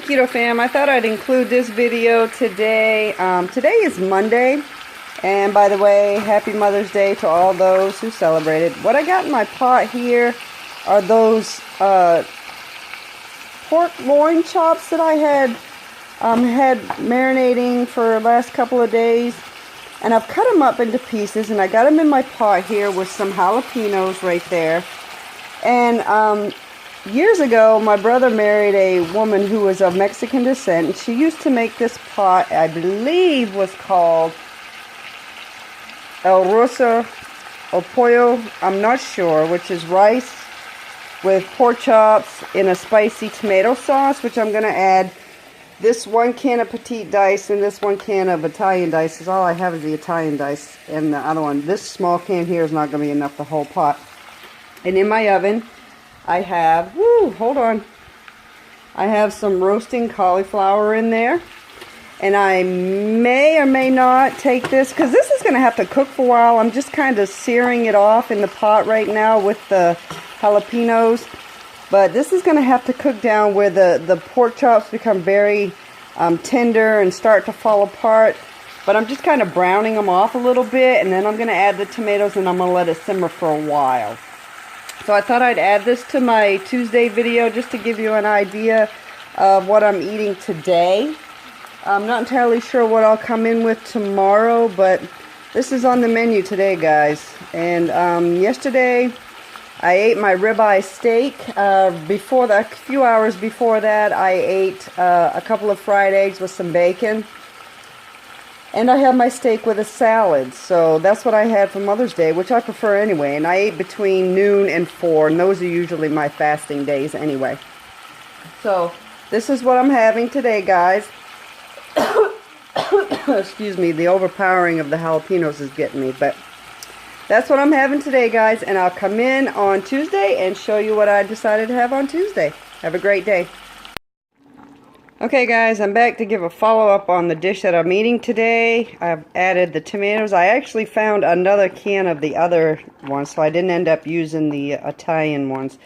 Keto Fam. I thought I'd include this video today. Today is Monday, and by the way, happy Mother's Day to all those who celebrated. What I got in my pot here are those pork loin chops that I had marinating for the last couple of days, and I've cut them up into pieces, and I got them in my pot here with some jalapenos right there. And years ago, my brother married a woman who was of Mexican descent, and she used to make this pot, I believe was called El Rosa o Pollo, I'm not sure, which is rice with pork chops in a spicy tomato sauce, which I'm going to add this 1 can of petite dice and this 1 can of Italian dice, because all I have is the Italian dice, and the other one, this small can here is not going to be enough, the whole pot. And in my oven, I have, hold on, I have some roasting cauliflower in there, and I may or may not take this, because this is going to have to cook for a while. I'm just kind of searing it off in the pot right now with the jalapenos, but this is going to have to cook down where the pork chops become very tender and start to fall apart, but I'm just kind of browning them off a little bit, and then I'm going to add the tomatoes, and I'm going to let it simmer for a while. So I thought I'd add this to my Tuesday video just to give you an idea of what I'm eating today. I'm not entirely sure what I'll come in with tomorrow, but this is on the menu today, guys. And yesterday I ate my ribeye steak. Before that, a few hours before that, I ate a couple of fried eggs with some bacon. And I had my steak with a salad, so that's what I had for Mother's Day, which I prefer anyway. And I ate between noon and 4, and those are usually my fasting days anyway. So, this is what I'm having today, guys. Excuse me, the overpowering of the jalapenos is getting me, but that's what I'm having today, guys. And I'll come in on Tuesday and show you what I decided to have on Tuesday. Have a great day. Okay guys, I'm back to give a follow-up on the dish that I'm eating today. I've added the tomatoes. I actually found another can of the other ones, so I didn't end up using the Italian ones.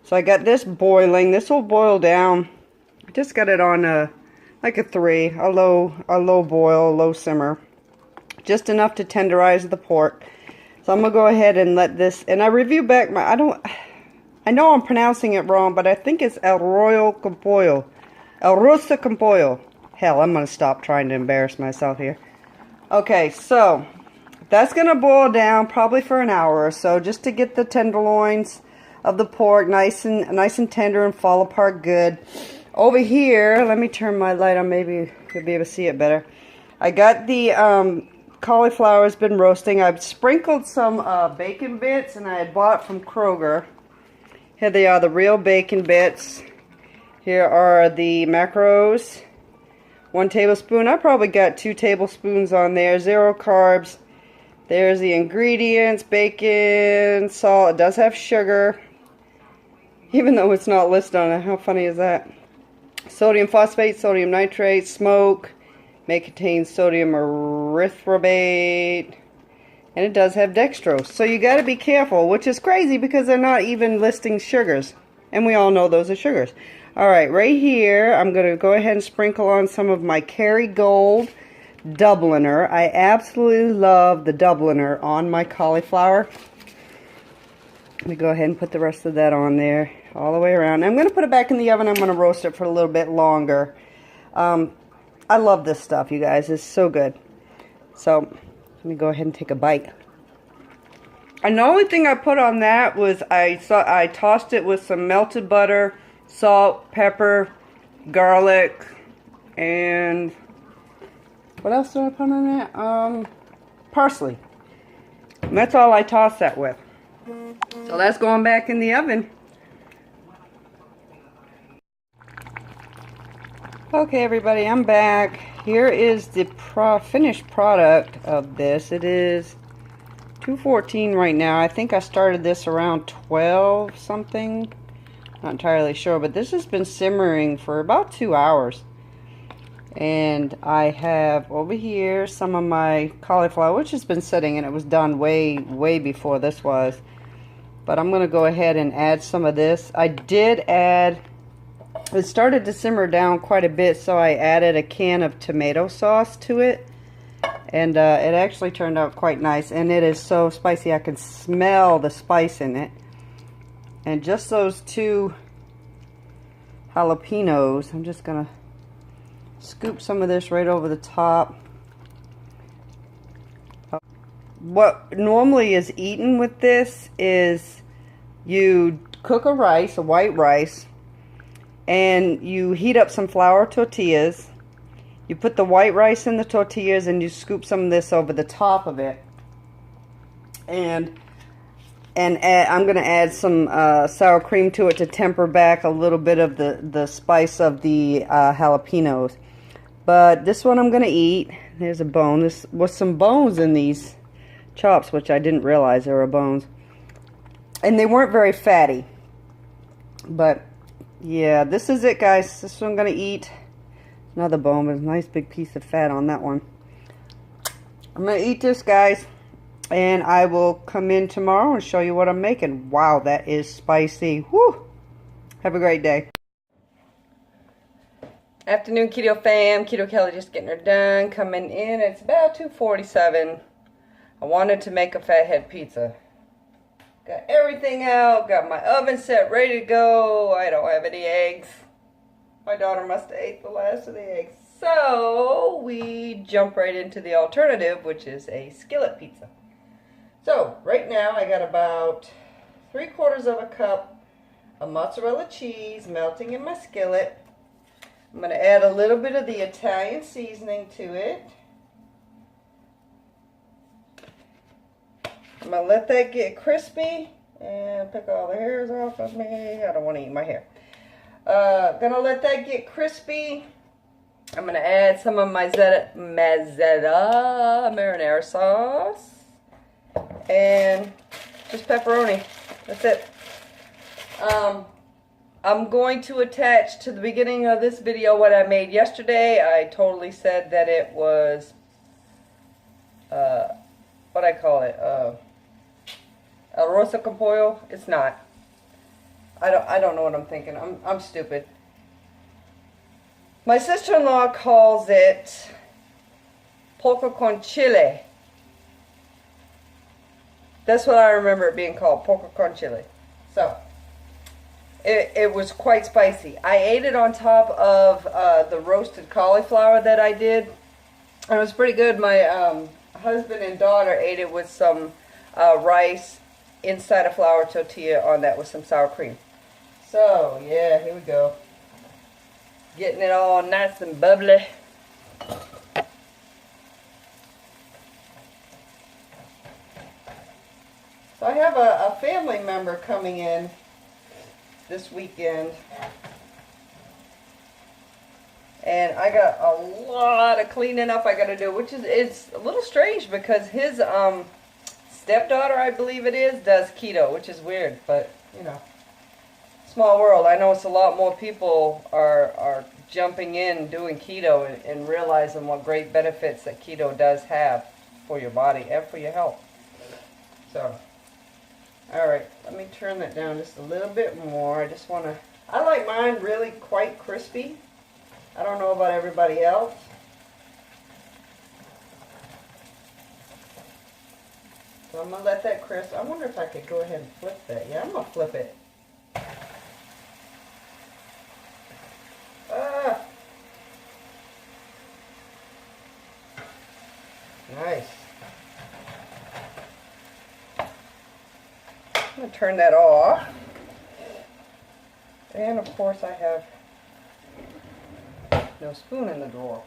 So I got this boiling. This will boil down. I just got it on like a 3, a low boil, a low simmer. Just enough to tenderize the pork. So I'm going to go ahead and let this, and I review back my, I know I'm pronouncing it wrong, but I think it's El Royal Capollo. El Rosa con Pollo. Hell, I'm going to stop trying to embarrass myself here. Okay, so that's going to boil down probably for an hour or so, just to get the tenderloins of the pork nice and tender and fall apart good. Over here, let me turn my light on, maybe you'll be able to see it better. I got the cauliflower has been roasting. I've sprinkled some bacon bits, and I had bought from Kroger. Here they are, the real bacon bits. Here are the macros, 1 tablespoon. I probably got 2 tablespoons on there, 0 carbs. There's the ingredients, bacon, salt. It does have sugar, even though it's not listed on it. How funny is that? Sodium phosphate, sodium nitrate, smoke. May contain sodium erythrobate. And it does have dextrose. So you got to be careful, which is crazy because they're not even listing sugars. And we all know those are sugars. Alright, right here, I'm going to go ahead and sprinkle on some of my Kerrygold Dubliner. I absolutely love the Dubliner on my cauliflower. Let me go ahead and put the rest of that on there, all the way around. I'm going to put it back in the oven. I'm going to roast it for a little bit longer. I love this stuff, you guys. It's so good. So, let me go ahead and take a bite. And the only thing I put on that was I tossed it with some melted butter, salt, pepper, garlic, and what else did I put on that? Parsley. And that's all I tossed that with. So that's going back in the oven. Okay everybody, I'm back. Here is the finished product of this. It is 2:14 right now. I think I started this around 12 something. Not entirely sure, but this has been simmering for about 2 hours. And I have over here some of my cauliflower, which has been sitting, and it was done way before this was. But I'm going to go ahead and add some of this. I did add It started to simmer down quite a bit, so I added a can of tomato sauce to it. And it actually turned out quite nice. And it is so spicy, I can smell the spice in it. And just those 2 jalapenos, I'm just going to scoop some of this right over the top. What normally is eaten with this is you cook a white rice, and you heat up some flour tortillas. You put the white rice in the tortillas and you scoop some of this over the top of it. And I'm going to add some sour cream to it to temper back a little bit of the spice of the jalapenos. But this one I'm going to eat. There's a bone. This was some bones in these chops, which I didn't realize there were bones. And they weren't very fatty. But yeah, this is it, guys. This one I'm going to eat. Another bone, but a nice big piece of fat on that one. I'm going to eat this, guys. And I will come in tomorrow and show you what I'm making. Wow, that is spicy. Whew. Have a great day. Afternoon, Keto fam. Keto Kelly just getting her done. Coming in. It's about 2:47. I wanted to make a fathead pizza. Got everything out. Got my oven set, ready to go. I don't have any eggs. My daughter must have ate the last of the eggs. So we jump right into the alternative, which is a skillet pizza. So right now I got about 3/4 of a cup of mozzarella cheese melting in my skillet. I'm going to add a little bit of the Italian seasoning to it. I'm going to let that get crispy and pick all the hairs off of me. I don't want to eat my hair. Gonna let that get crispy. I'm gonna add some of my marinara sauce and just pepperoni. That's it. I'm going to attach to the beginning of this video what I made yesterday. I totally said that it was what I call it, arroz con pollo. It's not. I don't know what I'm thinking. I'm stupid. My sister-in-law calls it pollo con chile. That's what I remember it being called, pollo con chile. So it was quite spicy. I ate it on top of the roasted cauliflower that I did. It was pretty good. My husband and daughter ate it with some rice inside a flour tortilla on that with some sour cream. So, yeah, here we go. Getting it all nice and bubbly. So I have a family member coming in this weekend. And I got a lot of cleaning up I got to do, which is it's a little strange because his stepdaughter, I believe it is, does keto, which is weird, but, you know. Small world. I know it's a lot more people are jumping in doing keto and realizing what great benefits that keto does have for your body and for your health. So, alright, let me turn that down just a little bit more. I like mine really quite crispy. I don't know about everybody else. So I'm going to let that crisp. I wonder if I could go ahead and flip that. Yeah, I'm going to flip it. Nice. I'm going to turn that off. And of course I have no spoon in the drawer.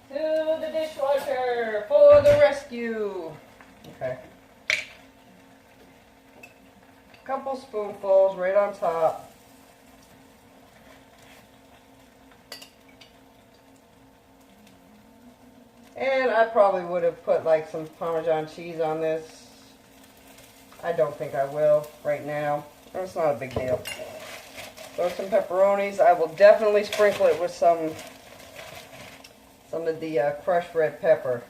To the dishwasher for the rescue. Okay. Couple spoonfuls right on top. And I probably would have put like some Parmesan cheese on this. I don't think I will right now. It's not a big deal. Throw some pepperonis. I will definitely sprinkle it with some of the crushed red pepper.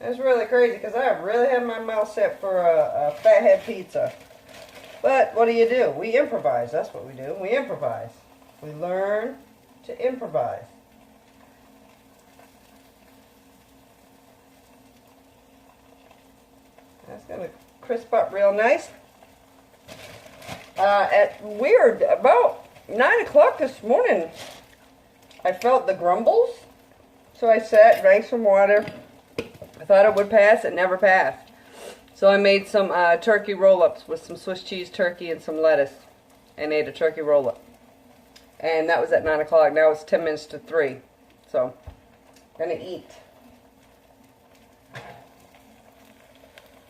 It's really crazy because I really had my mouth set for a fathead pizza. But what do? We improvise. That's what we do. We improvise. We learn to improvise. That's going to crisp up real nice. About 9 o'clock this morning, I felt the grumbles. So I sat, drank some water. I thought it would pass. It never passed. So I made some turkey roll-ups with some Swiss cheese turkey and some lettuce. And ate a turkey roll-up. And that was at 9 o'clock. Now it's 10 minutes to 3. So, gonna eat.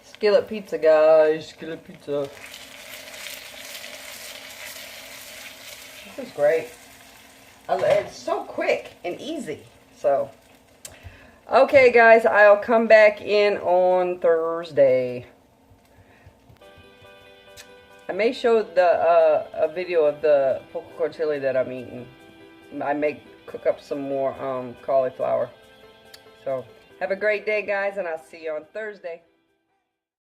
Skillet pizza, guys. Skillet pizza. This is great. It's so quick and easy. So, okay, guys. I'll come back in on Thursday. I may show a video of the poke tortilla that I'm eating. I may cook up some more cauliflower. So, have a great day, guys, and I'll see you on Thursday.